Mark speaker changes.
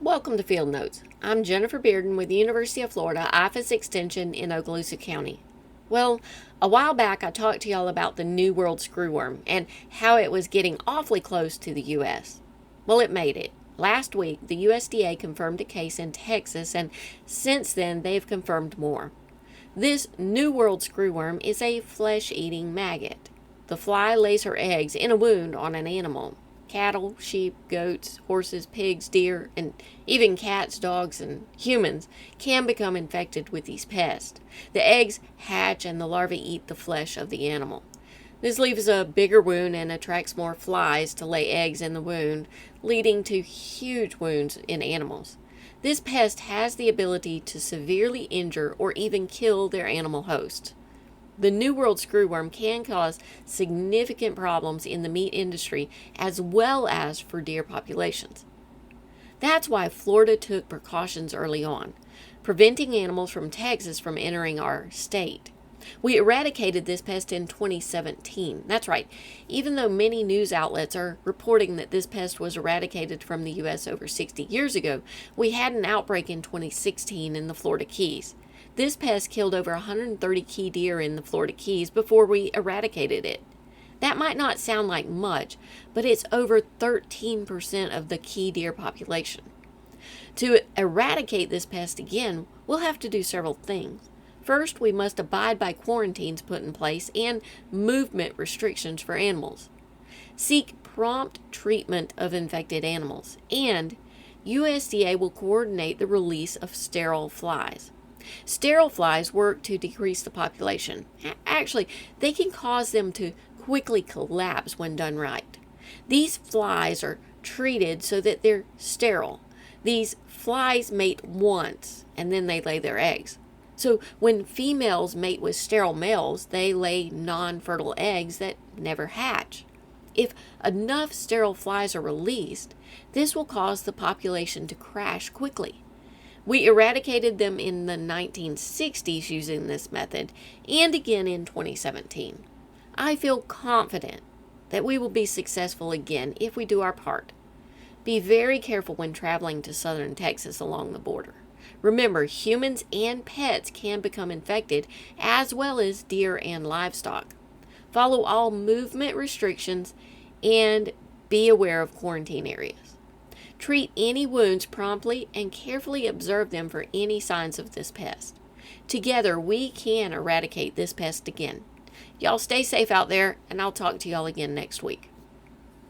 Speaker 1: Welcome to Field Notes. I'm Jennifer Bearden with the University of Florida Office Extension in Okaloosa County. Well, a while back I talked to y'all about the new World Screwworm and how it was getting awfully close to the U.S. Well, it made it. Last week, the USDA confirmed a case in Texas, and since then they've confirmed more. This new World Screwworm is a flesh-eating maggot. The fly lays her eggs in a wound on an animal. Cattle, sheep, goats, horses, pigs, deer, and even cats, dogs, and humans can become infected with these pests. The eggs hatch and the larvae eat the flesh of the animal. This leaves a bigger wound and attracts more flies to lay eggs in the wound, leading to huge wounds in animals. This pest has the ability to severely injure or even kill their animal host. The New World Screwworm can cause significant problems in the meat industry as well as for deer populations. That's why Florida took precautions early on, preventing animals from Texas from entering our state. We eradicated this pest in 2017. That's right, even though many news outlets are reporting that this pest was eradicated from the U.S. over 60 years ago, we had an outbreak in 2016 in the Florida Keys. This pest killed over 130 key deer in the Florida Keys before we eradicated it. That might not sound like much, but it's over 13% of the key deer population. To eradicate this pest again, we'll have to do several things. First, we must abide by quarantines put in place and movement restrictions for animals. Seek prompt treatment of infected animals, and USDA will coordinate the release of sterile flies. Sterile flies work to decrease the population. Actually, they can cause them to quickly collapse when done right. These flies are treated so that they're sterile. These flies mate once and then they lay their eggs. So when females mate with sterile males, they lay non-fertile eggs that never hatch. If enough sterile flies are released, this will cause the population to crash quickly. We eradicated them in the 1960s using this method and again in 2017. I feel confident that we will be successful again if we do our part. Be very careful when traveling to southern Texas along the border. Remember, humans and pets can become infected as well as deer and livestock. Follow all movement restrictions and be aware of quarantine areas. Treat any wounds promptly and carefully observe them for any signs of this pest. Together, we can eradicate this pest again. Y'all stay safe out there, and I'll talk to y'all again next week.